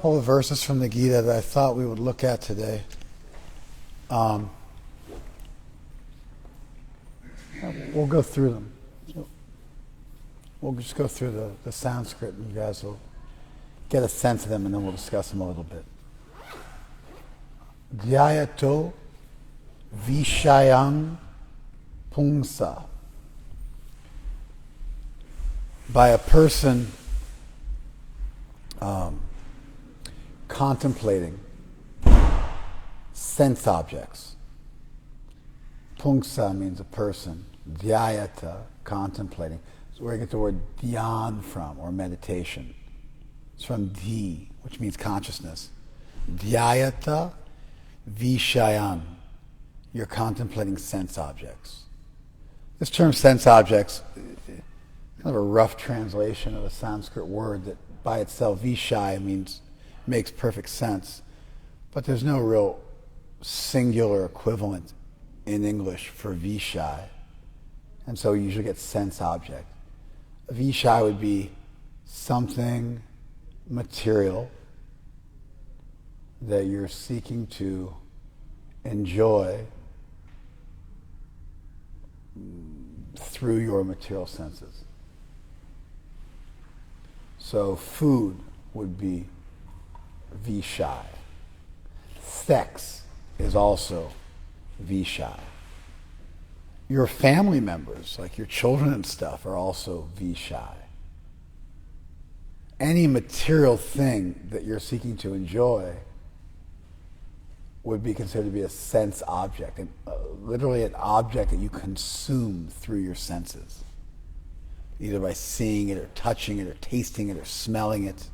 couple of verses from the Gita that I thought we would look at today. We'll go through them. We'll just go through the Sanskrit, and you guys will get a sense of them, and then we'll discuss them a little bit. Dhyayato vishayam pungsa. By a person contemplating sense objects. Pungsa means a person. Dhyayata, contemplating. It's where you get the word dhyan from, or meditation. It's from dhi, which means consciousness. Dhyayata vishayan. You're contemplating sense objects. This term sense objects, kind of a rough translation of a Sanskrit word that by itself, vishaya, makes perfect sense. But there's no real singular equivalent in English for vishaya. And so you usually get sense object. A vishaya would be something material that you're seeking to enjoy through your material senses. So food would be vishaya. Sex is also vishaya. Your family members, like your children and stuff, are also vishaya. Any material thing that you're seeking to enjoy would be considered to be a sense object, and literally an object that you consume through your senses, either by seeing it or touching it or tasting it or smelling it,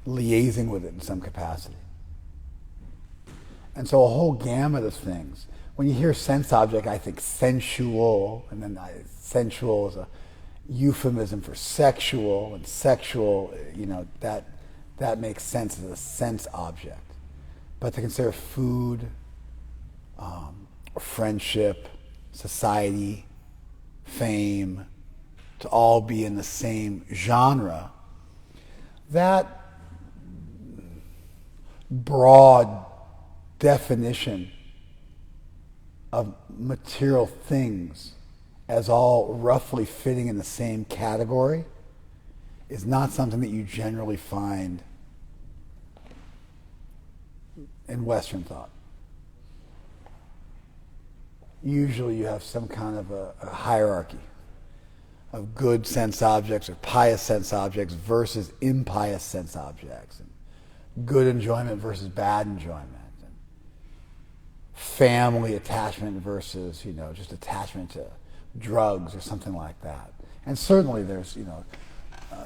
liaising with it in some capacity. And so a whole gamut of things. When you hear sense object, I think sensual, and then sensual is a euphemism for sexual, and sexual, that makes sense as a sense object. But to consider food, friendship, society, fame, to all be in the same genre, that broad definition of material things as all roughly fitting in the same category is not something that you generally find in Western thought. Usually you have some kind of a hierarchy of good sense objects or pious sense objects versus impious sense objects, and good enjoyment versus bad enjoyment, and family attachment versus just attachment to drugs or something like that. And certainly there's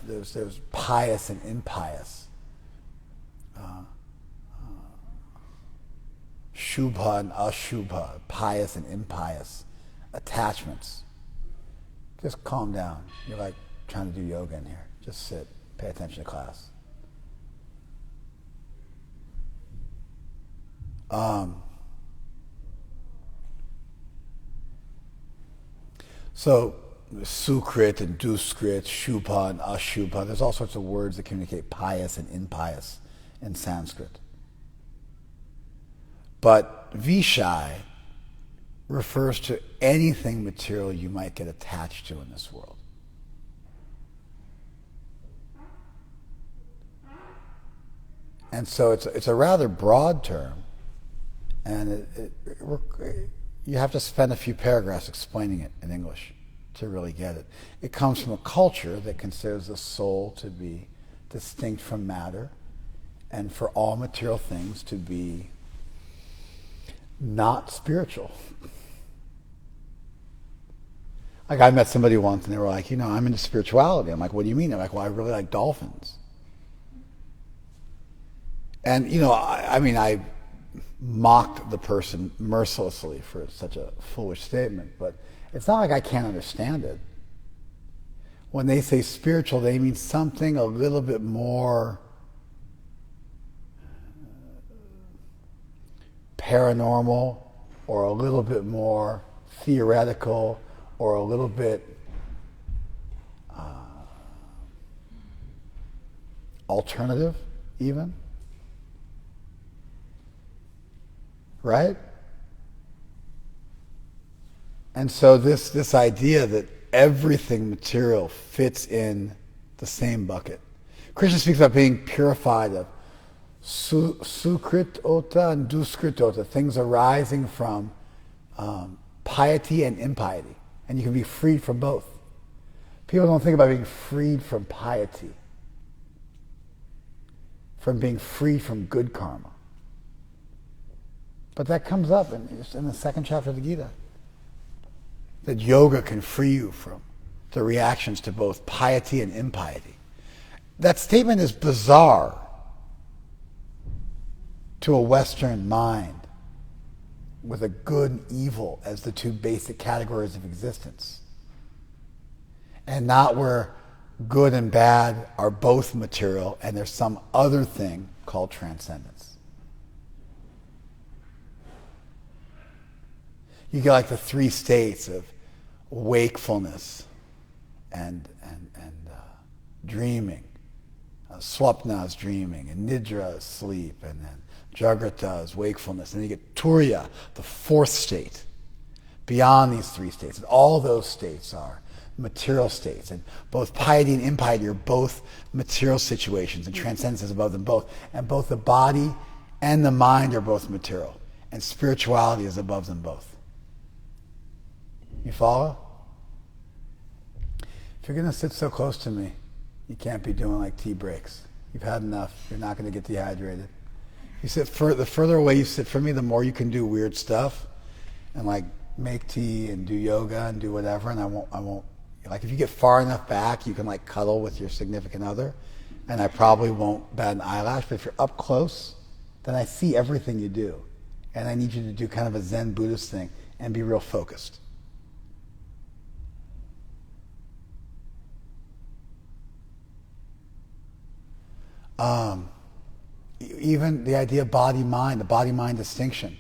there's pious and impious, shubha and ashubha, pious and impious attachments. Just calm down. You're like trying to do yoga in here. Just sit, pay attention to class. So sukrit and duskrit, shubha and ashubha, there's all sorts of words that communicate pious and impious in Sanskrit. But vishaya refers to anything material you might get attached to in this world. And so it's a rather broad term, and you have to spend a few paragraphs explaining it in English to really get it. It comes from a culture that considers the soul to be distinct from matter, and for all material things to be not spiritual. Like, I met somebody once and they were like, I'm into spirituality. I'm like, what do you mean? They're like, well, I really like dolphins. And, I mocked the person mercilessly for such a foolish statement, but it's not like I can't understand it. When they say spiritual, they mean something a little bit more paranormal, or a little bit more theoretical, or a little bit alternative. even. Right? And so this idea that everything material fits in the same bucket. Krishna speaks about being purified of sukrit ota and duskrit ota, things arising from piety and impiety. And you can be freed from both. People don't think about being freed from piety, from being freed from good karma. But that comes up in the second chapter of the Gita. That yoga can free you from the reactions to both piety and impiety. That statement is bizarre to a Western mind with a good and evil as the two basic categories of existence. And not where good and bad are both material and there's some other thing called transcendence. You get like the three states of wakefulness and dreaming. Swapna is dreaming, and Nidra is sleep, and then Jagrata is wakefulness. And then you get Turiya, the fourth state, beyond these three states. And all those states are material states. And both piety and impiety are both material situations, and transcendence is above them both. And both the body and the mind are both material. And spirituality is above them both. You follow? If you're going to sit so close to me, you can't be doing like tea breaks. You've had enough. You're not going to get dehydrated. You sit the further away you sit from me, the more you can do weird stuff and like make tea and do yoga and do whatever. And I won't. Like if you get far enough back, you can like cuddle with your significant other, and I probably won't bat an eyelash. But if you're up close, then I see everything you do, and I need you to do kind of a Zen Buddhist thing and be real focused. Even the idea of body-mind, the body-mind distinction.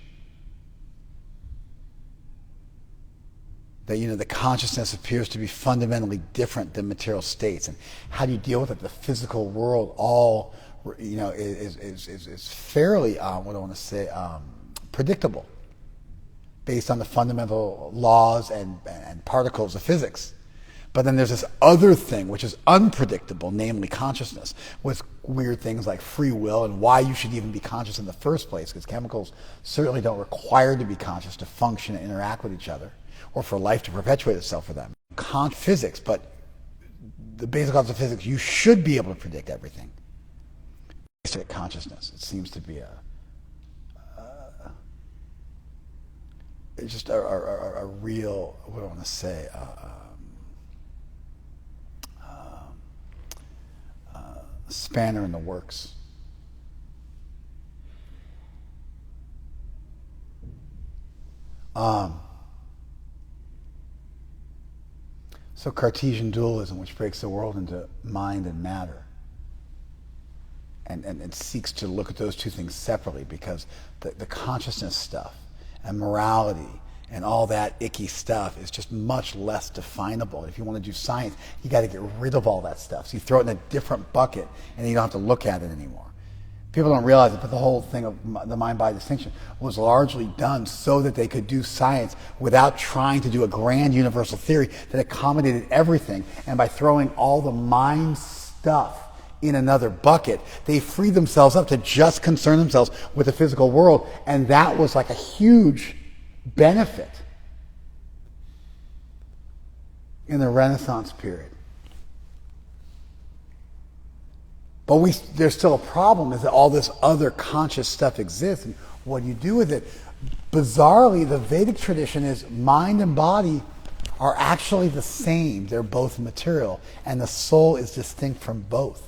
That, the consciousness appears to be fundamentally different than material states. And how do you deal with it? The physical world all, is fairly, predictable based on the fundamental laws and particles of physics. But then there's this other thing which is unpredictable, namely consciousness, with weird things like free will and why you should even be conscious in the first place, because chemicals certainly don't require to be conscious to function and interact with each other, or for life to perpetuate itself for them. Physics, but the basic laws of physics, you should be able to predict everything. Consciousness, it seems to be just a real, what do I want to say, spanner in the works. So Cartesian dualism, which breaks the world into mind and matter, and seeks to look at those two things separately, because the consciousness stuff and morality and all that icky stuff is just much less definable. If you want to do science, you got to get rid of all that stuff. So you throw it in a different bucket, and then you don't have to look at it anymore. People don't realize it, but the whole thing of the mind-body distinction was largely done so that they could do science without trying to do a grand universal theory that accommodated everything. And by throwing all the mind stuff in another bucket, they freed themselves up to just concern themselves with the physical world. And that was like a huge benefit in the Renaissance period. But there's still a problem, is that all this other conscious stuff exists, and what do you do with it? Bizarrely, the Vedic tradition is mind and body are actually the same. They're both material, and the soul is distinct from both.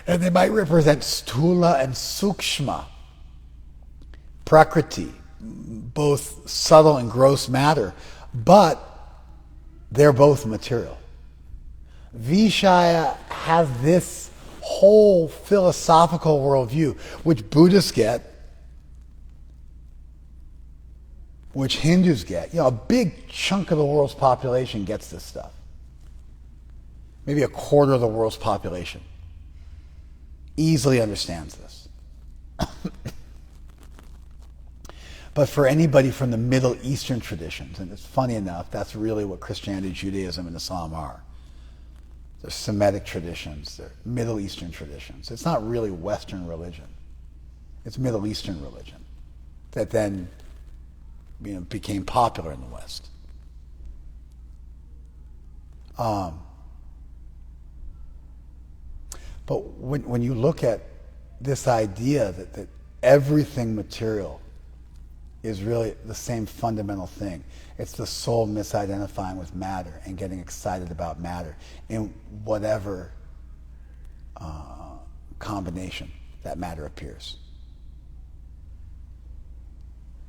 And they might represent sthula and sukshma, prakriti, both subtle and gross matter, but they're both material. Vishaya has this whole philosophical worldview, which Buddhists get, which Hindus get. A big chunk of the world's population gets this stuff. Maybe a quarter of the world's population. easily understands this. But for anybody from the Middle Eastern traditions, and it's funny enough, that's really what Christianity, Judaism, and Islam are. They're Semitic traditions, they're Middle Eastern traditions. It's not really Western religion. It's Middle Eastern religion that then became popular in the West. But when you look at this idea that everything material is really the same fundamental thing. It's the soul misidentifying with matter and getting excited about matter in whatever combination that matter appears.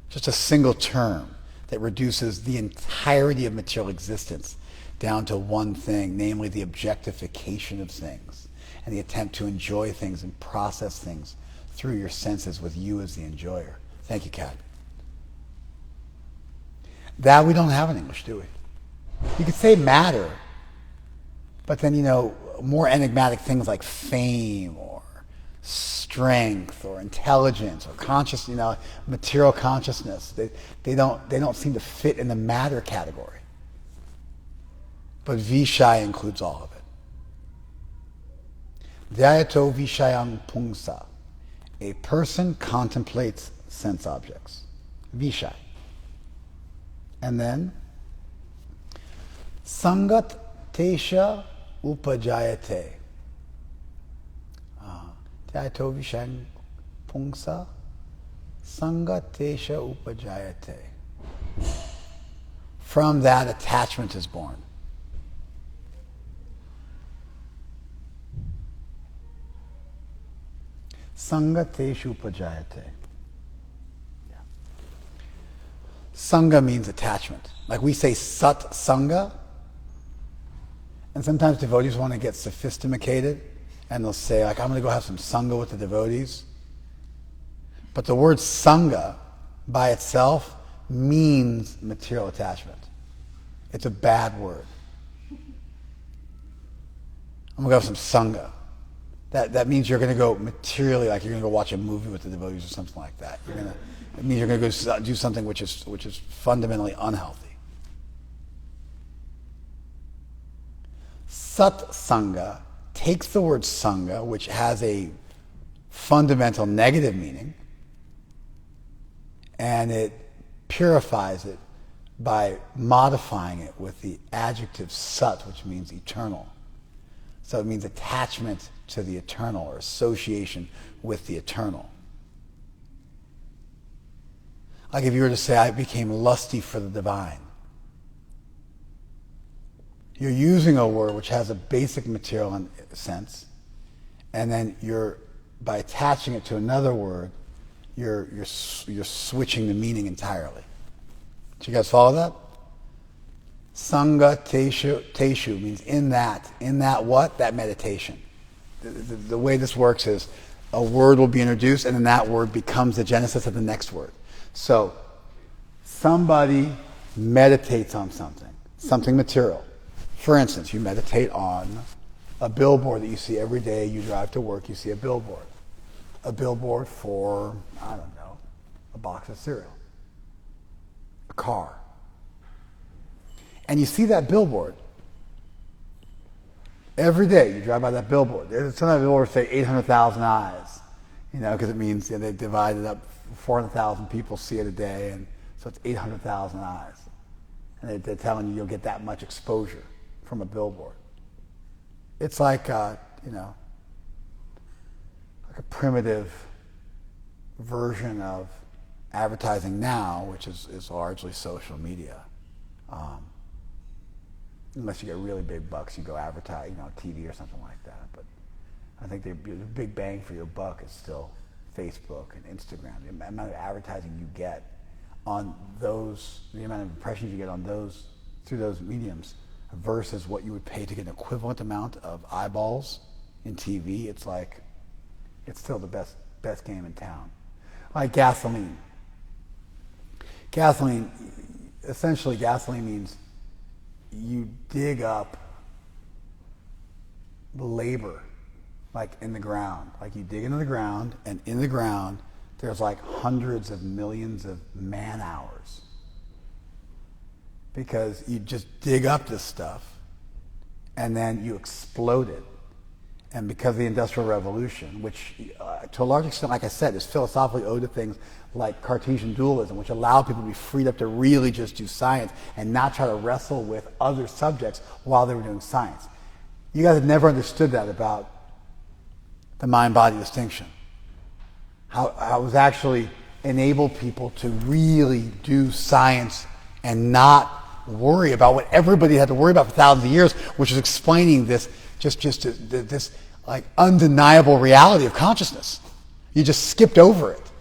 Just a single term that reduces the entirety of material existence down to one thing, namely the objectification of things and the attempt to enjoy things and process things through your senses with you as the enjoyer. Thank you, Kat. That we don't have in English, do we? You could say matter, but then, more enigmatic things like fame or strength or intelligence or conscious, material consciousness, they don't seem to fit in the matter category. But Vishaya includes all of it. Dhyato Vishayang Pungsa. A person contemplates sense objects. Vishaya. And then, Sangat Tesha Upajayate. Dhyato Vishayang Pungsa. Sangat Tesha Upajayate. From that, attachment is born. Sangateshu Upajayate. Sangha means attachment. Like we say sat sangha, and sometimes devotees want to get sophisticated, and they'll say, like, I'm going to go have some sangha with the devotees. But the word sangha by itself means material attachment. It's a bad word. I'm going to go have some sangha. That means you're going to go materially, like you're going to go watch a movie with the devotees or something like that. It means you're going to go do something which is fundamentally unhealthy. Sat Sangha takes the word Sangha, which has a fundamental negative meaning, and it purifies it by modifying it with the adjective Sat, which means eternal. So it means attachment to the eternal or association with the eternal. Like if you were to say, I became lusty for the divine. You're using a word which has a basic material sense, and then by attaching it to another word, you're switching the meaning entirely. Did you guys follow that? Sangha teshu means in that what? That meditation. The way this works is a word will be introduced, and then that word becomes the genesis of the next word. So, somebody meditates on something material. For instance, you meditate on a billboard that you see every day. You drive to work, you see a billboard. A billboard for, I don't know, a box of cereal, a car. And you see that billboard. Every day you drive by that billboard. Sometimes billboards say 800,000 eyes, because it means they divide it up. 400,000 people see it a day, and so it's 800,000 eyes. And they're telling you you'll get that much exposure from a billboard. It's like, like a primitive version of advertising now, which is largely social media. Unless you get really big bucks, you go advertise, TV or something like that. But I think the big bang for your buck is still Facebook and Instagram. The amount of advertising you get on those, the amount of impressions you get on those through those mediums versus what you would pay to get an equivalent amount of eyeballs in TV, it's still the best game in town. Like gasoline. Essentially gasoline means you dig up the labor like in the ground. Like you dig into the ground, and in the ground, there's like hundreds of millions of man hours. Because you just dig up this stuff, and then you explode it. And because of the Industrial Revolution, which to a large extent, like I said, is philosophically owed to things like Cartesian dualism, which allowed people to be freed up to really just do science and not try to wrestle with other subjects while they were doing science. You guys have never understood that about the mind-body distinction. How it was actually enabled people to really do science and not worry about what everybody had to worry about for thousands of years, which is explaining this this like undeniable reality of consciousness. You just skipped over it.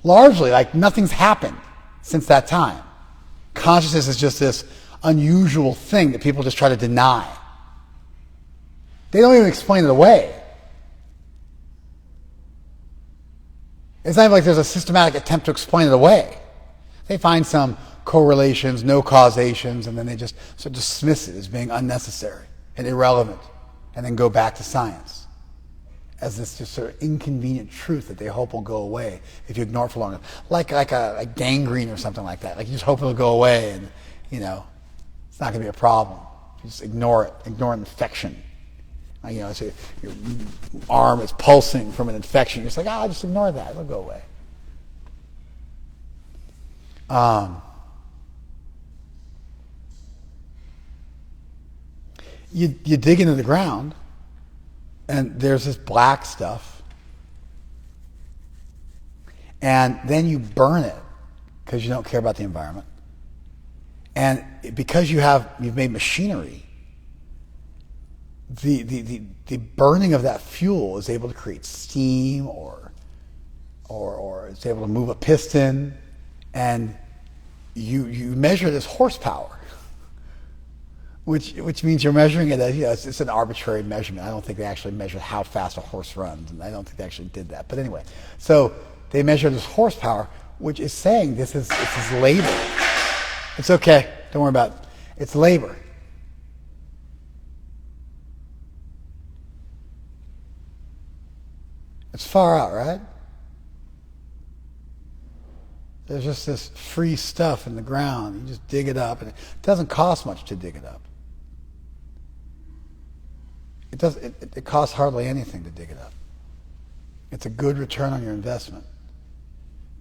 Largely, like nothing's happened since that time. Consciousness is just this unusual thing that people just try to deny. They don't even explain it away. It's not even like there's a systematic attempt to explain it away. They find some correlations, no causations, and then they just sort of dismiss it as being unnecessary and irrelevant, and then go back to science as this just sort of inconvenient truth that they hope will go away if you ignore it for long enough. Like a gangrene or something like that. Like you just hope it'll go away and, it's not going to be a problem. You just ignore it. Ignore an infection. So your arm is pulsing from an infection. You're just like, just ignore that. It'll go away. You dig into the ground, and there's this black stuff, and then you burn it because you don't care about the environment. And because you've made machinery, the burning of that fuel is able to create steam, or it's able to move a piston, and you measure this horsepower. Which means you're measuring it as, it's an arbitrary measurement. I don't think they actually measured how fast a horse runs, and I don't think they actually did that. But anyway, so they measure this horsepower, which is saying this is labor. It's okay. Don't worry about it. It's labor. It's far out, right? There's just this free stuff in the ground. You just dig it up, and it doesn't cost much to dig it up. It costs hardly anything to dig it up. It's a good return on your investment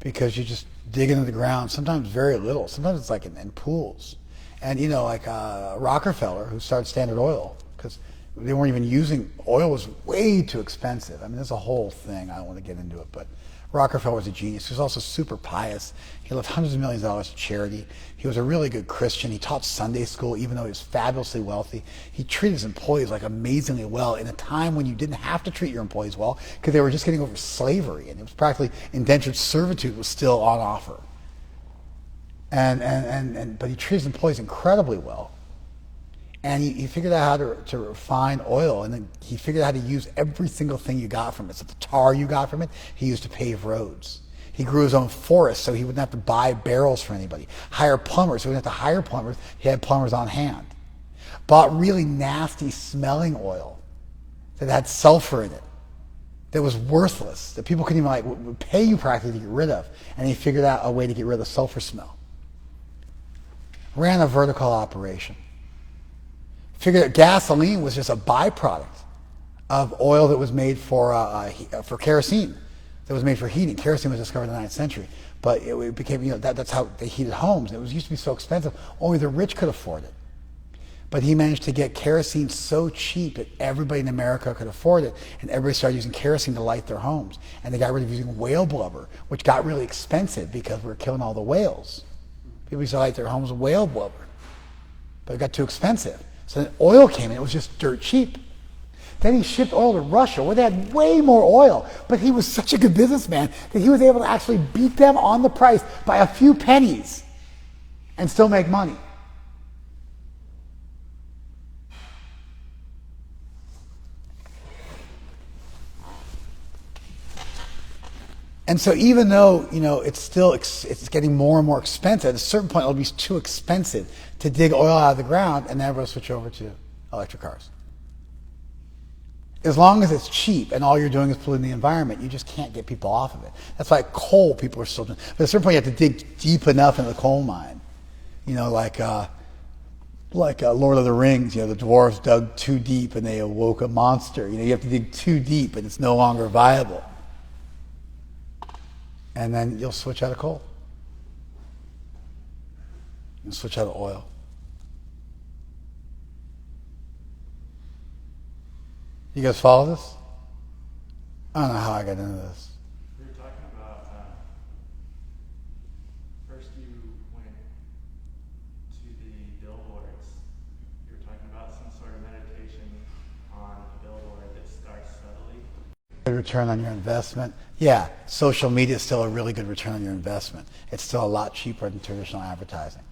because you just dig into the ground, sometimes very little. Sometimes it's like in pools. And, Rockefeller, who started Standard Oil, because they weren't even using, oil was way too expensive. I mean, there's a whole thing. I don't want to get into it, but Rockefeller was a genius. He was also super pious. He left hundreds of millions of dollars to charity. He was a really good Christian. He taught Sunday school, even though he was fabulously wealthy. He treated his employees like amazingly well in a time when you didn't have to treat your employees well because they were just getting over slavery, and it was practically indentured servitude was still on offer. But he treated his employees incredibly well. And he figured out how to refine oil, and then he figured out how to use every single thing you got from it. So the tar you got from it, he used to pave roads. He grew his own forest so he wouldn't have to buy barrels for anybody. Hire plumbers, so he wouldn't have to hire plumbers. He had plumbers on hand. Bought really nasty smelling oil that had sulfur in it, that was worthless, that people couldn't even would pay you practically to get rid of. And he figured out a way to get rid of the sulfur smell. Ran a vertical operation. Figured that gasoline was just a byproduct of oil that was made for kerosene, that was made for heating. Kerosene was discovered in the 9th century, but it became, that's how they heated homes. It used to be so expensive, only the rich could afford it. But he managed to get kerosene so cheap that everybody in America could afford it, and everybody started using kerosene to light their homes. And they got rid of using whale blubber, which got really expensive because we were killing all the whales. People used to light their homes with whale blubber, but it got too expensive. So then oil came in, it was just dirt cheap. Then he shipped oil to Russia, where they had way more oil. But he was such a good businessman that he was able to actually beat them on the price by a few pennies and still make money. And so even though, it's getting more and more expensive, at a certain point it'll be too expensive to dig oil out of the ground, and then everyone will switch over to electric cars. As long as it's cheap and all you're doing is polluting the environment, you just can't get people off of it. That's why coal people are still doing. But at a certain point, you have to dig deep enough into the coal mine. You know, like Lord of the Rings. You know, the dwarves dug too deep and they awoke a monster. You know, you have to dig too deep and it's no longer viable. And then you'll switch out of coal. You'll switch out of oil. You guys follow this? I don't know how I got into this. We were talking about, first you went to the billboards. You were talking about some sort of meditation on a billboard that starts subtly. Good return on your investment. Yeah, social media is still a really good return on your investment. It's still a lot cheaper than traditional advertising.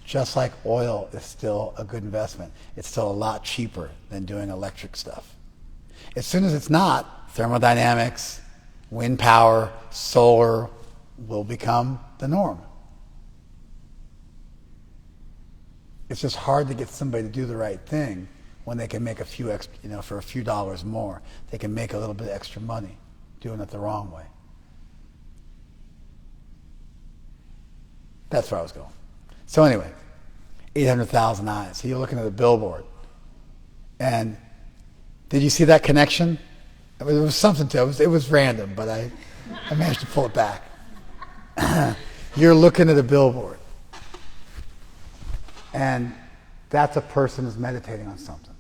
Just like oil is still a good investment, it's still a lot cheaper than doing electric stuff. As soon as it's not, thermodynamics, wind power, solar will become the norm. It's just hard to get somebody to do the right thing when they can make a few extra, for a few dollars more. They can make a little bit extra money doing it the wrong way. That's where I was going. So anyway, 800,000 eyes. So you're looking at a billboard. And did you see that connection? I mean, there was something to it. It was random, but I managed to pull it back. You're looking at a billboard. And that's a person who's meditating on something.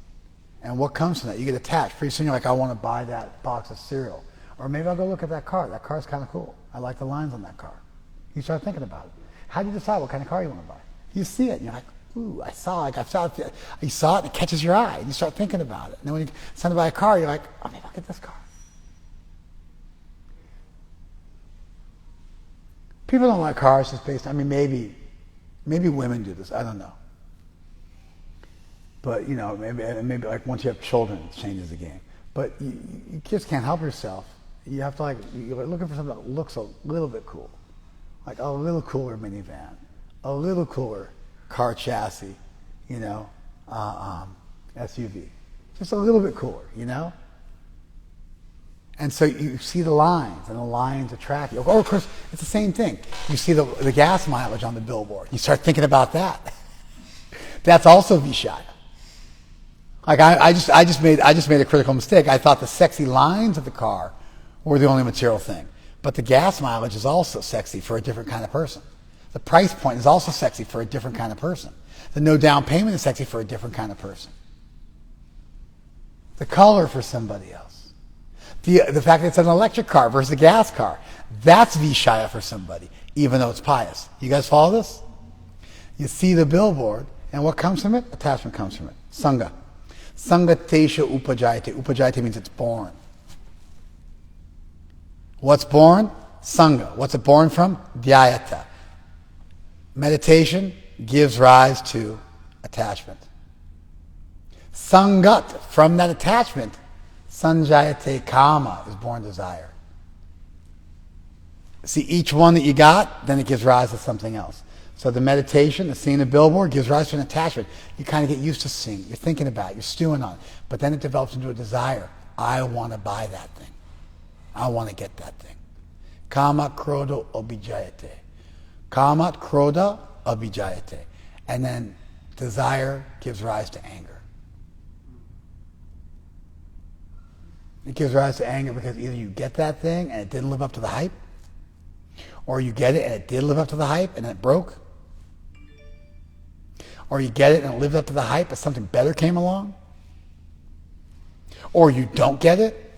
And what comes from that? You get attached. Pretty soon you're like, I want to buy that box of cereal. Or maybe I'll go look at that car. That car's kind of cool. I like the lines on that car. You start thinking about it. How do you decide what kind of car you want to buy? You see it, and you're like, ooh, I saw it. You saw it, and it catches your eye, and you start thinking about it. And then when you decide to buy a car, you're like, oh, maybe I'll get this car. People don't like cars just based on, maybe women do this. I don't know. But, maybe like once you have children, it changes the game. But you just can't help yourself. You have to you're looking for something that looks a little bit cool. Like a little cooler minivan, a little cooler car chassis, SUV. Just a little bit cooler, And so you see the lines, and the lines attract you. Oh, of course, it's the same thing. You see the gas mileage on the billboard. You start thinking about that. That's also Vishaya. Like I just made a critical mistake. I thought the sexy lines of the car were the only material thing. But the gas mileage is also sexy for a different kind of person. The price point is also sexy for a different kind of person. The no down payment is sexy for a different kind of person. The color for somebody else. The fact that it's an electric car versus a gas car, that's Vishaya for somebody, even though it's pious. You guys follow this? You see the billboard, and what comes from it? Attachment comes from it. Sangha. Sangha tesha upajayate. Upajayate means it's born. What's born? Sangha. What's it born from? Dhyayata. Meditation gives rise to attachment. Sangat, from that attachment, sanjayate kama, is born desire. See, each one that you got, then it gives rise to something else. So the meditation, the seeing the billboard, gives rise to an attachment. You kind of get used to seeing. You're thinking about it. You're stewing on it. But then it develops into a desire. I want to buy that thing. I want to get that thing. Kama kroda abhijayate. Kama kroda abhijayate. And then desire gives rise to anger. It gives rise to anger because either you get that thing and it didn't live up to the hype, or you get it and it did live up to the hype and it broke, or you get it and it lived up to the hype but something better came along, or you don't get it.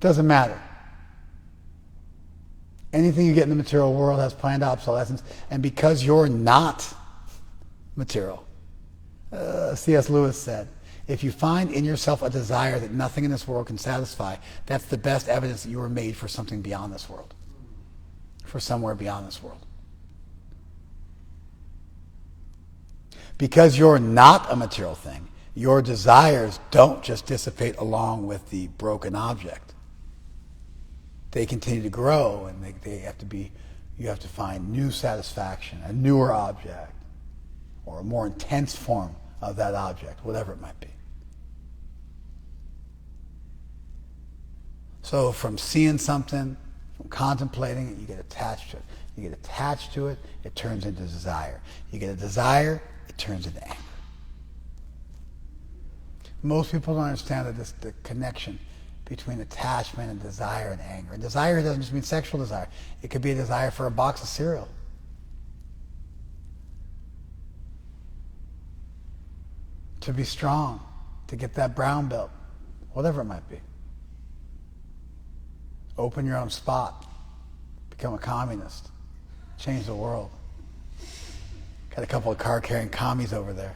Doesn't matter. Anything you get in the material world has planned obsolescence, and because you're not material, C.S. Lewis said, if you find in yourself a desire that nothing in this world can satisfy, that's the best evidence that you were made for something beyond this world, for somewhere beyond this world. Because you're not a material thing, your desires don't just dissipate along with the broken object. They continue to grow, and they have to be. You have to find new satisfaction, a newer object, or a more intense form of that object, whatever it might be. So from seeing something, from contemplating it, you get attached to it. You get attached to it, it turns into desire. You get a desire, it turns into anger. Most people don't understand the connection between attachment and desire and anger. And desire doesn't just mean sexual desire. It could be a desire for a box of cereal. To be strong, to get that brown belt, whatever it might be. Open your own spot, become a communist, change the world. Got a couple of card-carrying commies over there.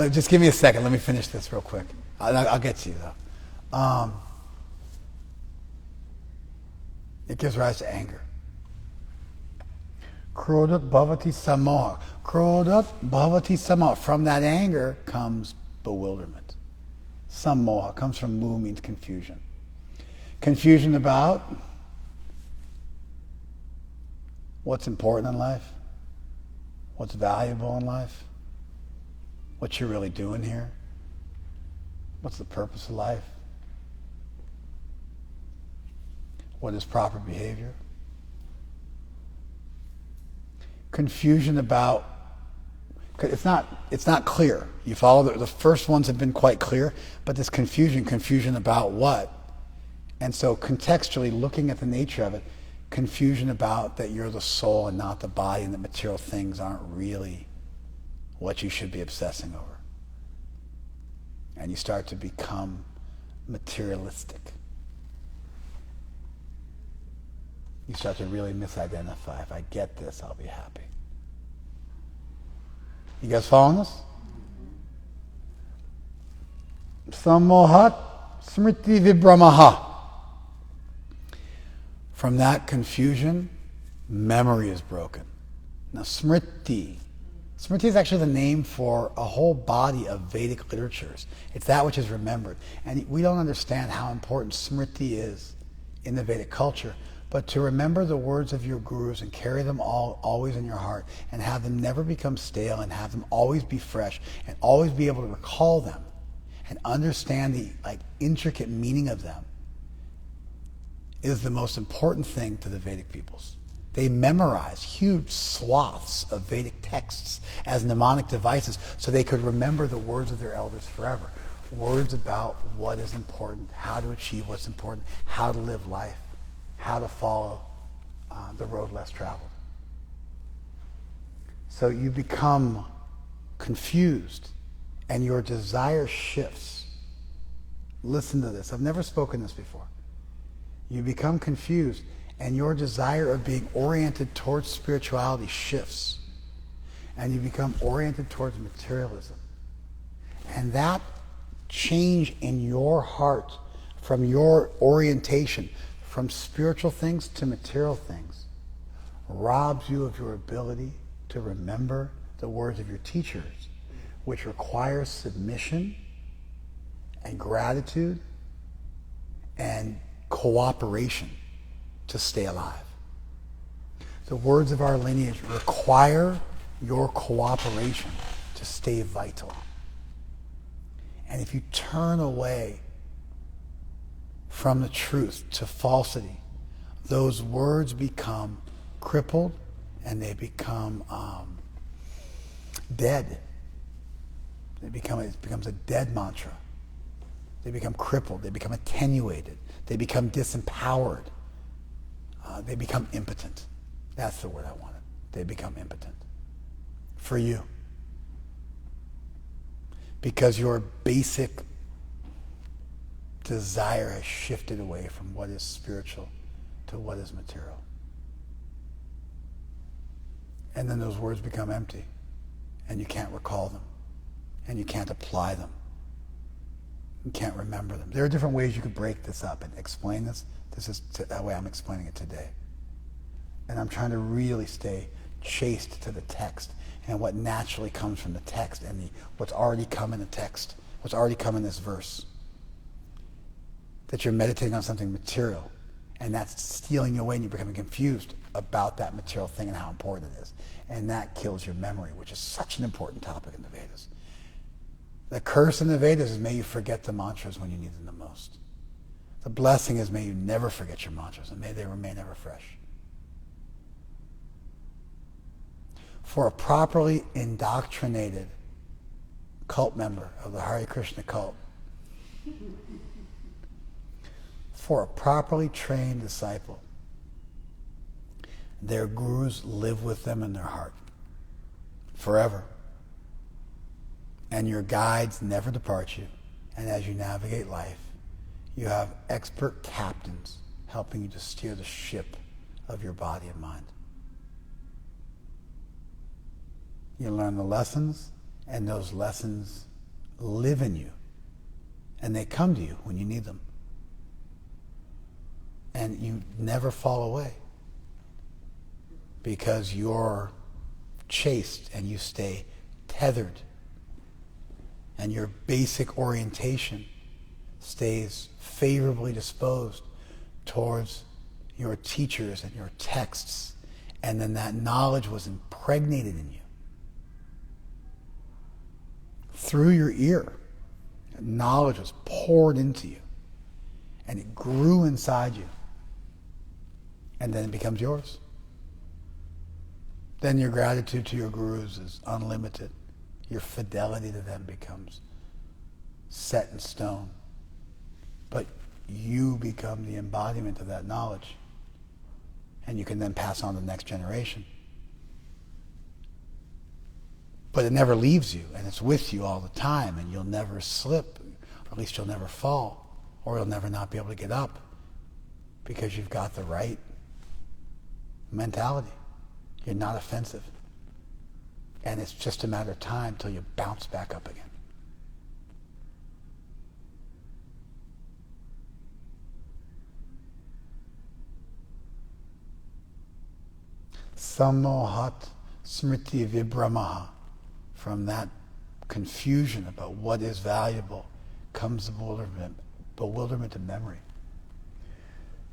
Just give me a second. Let me finish this real quick. I'll get to you, though. It gives rise to anger. Krodat bhavati samoha. Krodat bhavati samoha. From that anger comes bewilderment. Samoha comes from mu, means confusion. Confusion about what's important in life, what's valuable in life, what you're really doing here, what's the purpose of life, what is proper behavior. Confusion about, it's not clear. You follow, the first ones have been quite clear, but this confusion about what? And so contextually looking at the nature of it, confusion about that you're the soul and not the body, and that material things aren't really what you should be obsessing over. And you start to become materialistic. You start to really misidentify. If I get this, I'll be happy. You guys following this? Samohat smriti vibhramaha. From that confusion, memory is broken. Now smriti is actually the name for a whole body of Vedic literatures. It's that which is remembered. And we don't understand how important smriti is in the Vedic culture. But to remember the words of your gurus and carry them all always in your heart and have them never become stale and have them always be fresh and always be able to recall them and understand the intricate meaning of them is the most important thing to the Vedic peoples. They memorize huge swaths of Vedic texts as mnemonic devices so they could remember the words of their elders forever. Words about what is important, how to achieve what's important, how to live life, how to follow the road less traveled. So you become confused and your desire shifts. Listen to this. I've never spoken this before. You become confused and your desire of being oriented towards spirituality shifts. And you become oriented towards materialism. And that change in your heart from your orientation from spiritual things to material things robs you of your ability to remember the words of your teachers, which requires submission and gratitude and cooperation to stay alive. The words of our lineage require your cooperation to stay vital. And if you turn away from the truth to falsity, those words become crippled and they become dead. It becomes a dead mantra. They become crippled. They become attenuated. They become disempowered. They become impotent. That's the word I wanted. They become impotent. For you. Because your basic desire has shifted away from what is spiritual to what is material. And then those words become empty. And you can't recall them. And you can't apply them. You can't remember them. There are different ways you could break this up and explain this. This is that way I'm explaining it today. And I'm trying to really stay chaste to the text and what naturally comes from the text and what's already come in the text, what's already come in this verse. That you're meditating on something material and that's stealing you away and you're becoming confused about that material thing and how important it is. And that kills your memory, which is such an important topic in the Vedas. The curse in the Vedas is may you forget the mantras when you need them the most. The blessing is may you never forget your mantras and may they remain ever fresh. For a properly indoctrinated cult member of the Hare Krishna cult, for a properly trained disciple, their gurus live with them in their heart forever. And your guides never depart you. And as you navigate life, you have expert captains helping you to steer the ship of your body and mind. You learn the lessons, and those lessons live in you. And they come to you when you need them. And you never fall away because you're chaste and you stay tethered. And your basic orientation stays favorably disposed towards your teachers and your texts. And then that knowledge was impregnated in you. Through your ear, knowledge was poured into you. And it grew inside you. And then it becomes yours. Then your gratitude to your gurus is unlimited. Your fidelity to them becomes set in stone. But you become the embodiment of that knowledge. And you can then pass on to the next generation. But it never leaves you, and it's with you all the time, and you'll never slip, or at least you'll never fall, or you'll never not be able to get up, because you've got the right mentality. You're not offensive. And it's just a matter of time till you bounce back up again. Samohat smriti vibhramaha. From that confusion about what is valuable comes bewilderment of memory.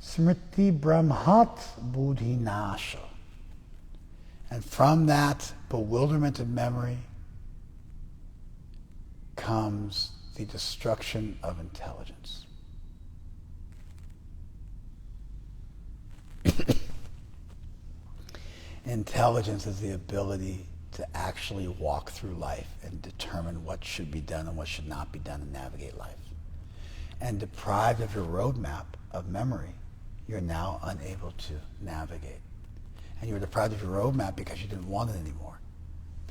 Smriti brahmat buddhinasha. And from that bewilderment of memory comes the destruction of intelligence. Intelligence is the ability to actually walk through life and determine what should be done and what should not be done and navigate life. And deprived of your roadmap of memory, you're now unable to navigate. And you were deprived of your roadmap because you didn't want it anymore,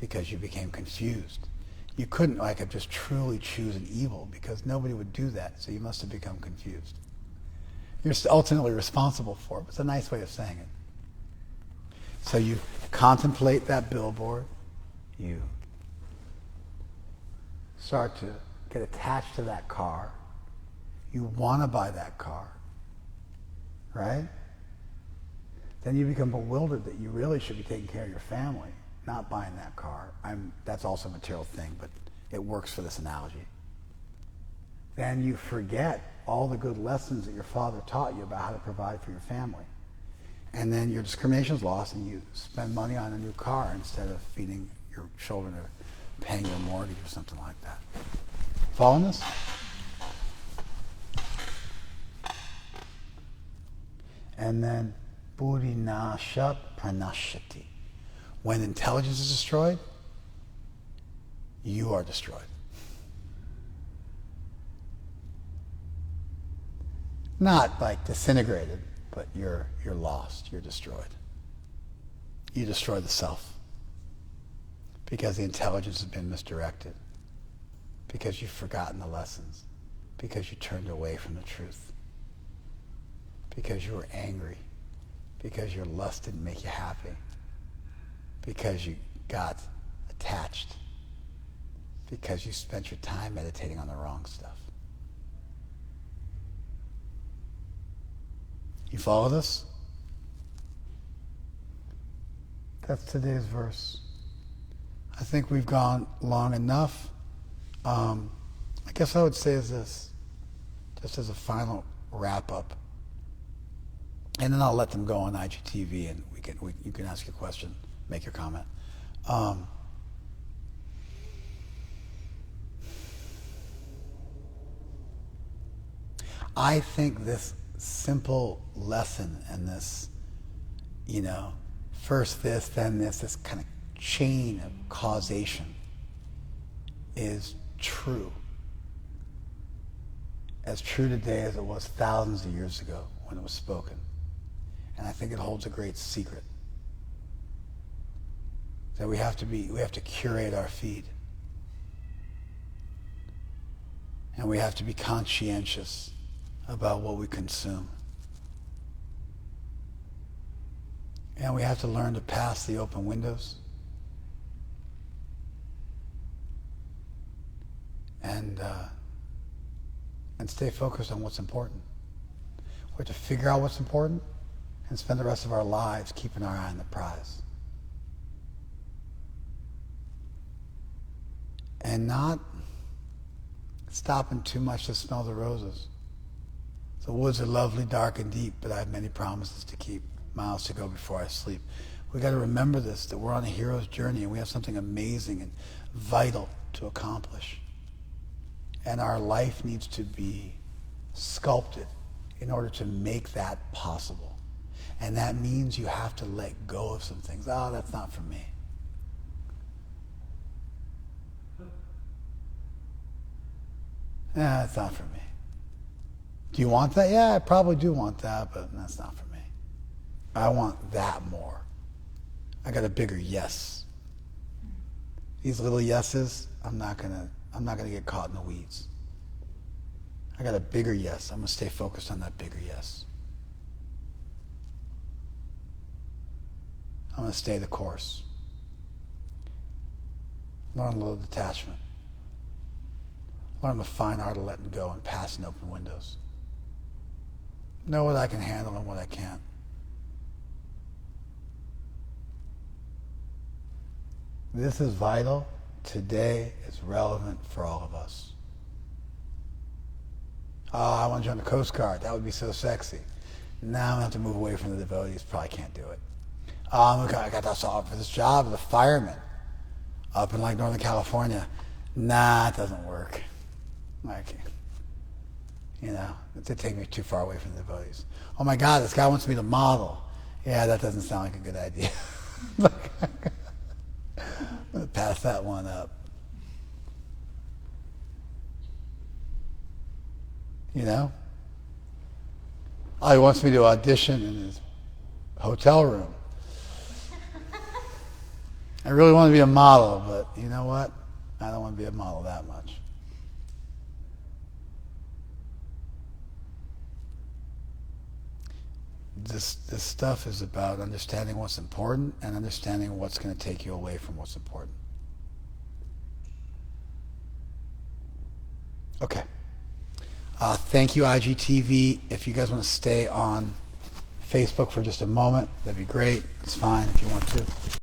because you became confused. You couldn't just truly choose an evil because nobody would do that, so you must have become confused. You're ultimately responsible for it. It's a nice way of saying it. So you contemplate that billboard, you start to get attached to that car, you want to buy that car, right? Then you become bewildered that you really should be taking care of your family, not buying that car. That's also a material thing, but it works for this analogy. Then you forget all the good lessons that your father taught you about how to provide for your family. And then your discrimination is lost and you spend money on a new car instead of feeding your children or paying your mortgage or something like that. Following this? And then buddhinasha pranashati. When intelligence is destroyed, you are destroyed. Not like disintegrated, but you're lost, you're destroyed. You destroy the self because the intelligence has been misdirected, because you've forgotten the lessons, because you turned away from the truth, because you were angry, because your lust didn't make you happy, because you got attached, because you spent your time meditating on the wrong stuff. You follow this? That's today's verse. I think we've gone long enough. I guess I would say is this, just as a final wrap-up. And then I'll let them go on IGTV and you can ask your question, make your comment. I think this simple lesson and this, first this, then this kind of chain of causation is true. As true today as it was thousands of years ago when it was spoken. And I think it holds a great secret. That we have to curate our feed. And we have to be conscientious about what we consume. And we have to learn to pass the open windows. And stay focused on what's important. We have to figure out what's important and spend the rest of our lives keeping our eye on the prize. And not stopping too much to smell the roses. The woods are lovely, dark, and deep, but I have many promises to keep, miles to go before I sleep. We've got to remember this, that we're on a hero's journey and we have something amazing and vital to accomplish. And our life needs to be sculpted in order to make that possible. And that means you have to let go of some things. Oh, that's not for me. That's not for me. Do you want that? Yeah, I probably do want that, but that's not for me. I want that more. I got a bigger yes. These little yeses, I'm not gonna get caught in the weeds. I got a bigger yes. I'm gonna stay focused on that bigger yes. I'm gonna stay the course. Learn a little detachment. Learn the fine art of letting go and passing open windows. Know what I can handle and what I can't. This is vital. Today is relevant for all of us. Oh, I want to join the Coast Guard. That would be so sexy. Now I'm going to have to move away from the devotees. Probably can't do it. I got to solve for this job as a fireman up in like Northern California. Nah, it doesn't work. It take me too far away from the devotees. Oh my God, this guy wants me to model. Yeah, that doesn't sound like a good idea. I'm going to pass that one up. Oh, he wants me to audition in his hotel room. I really want to be a model, but you know what? I don't want to be a model that much. This stuff is about understanding what's important and understanding what's going to take you away from what's important. Okay. Thank you, IGTV. If you guys want to stay on Facebook for just a moment, that'd be great. It's fine if you want to.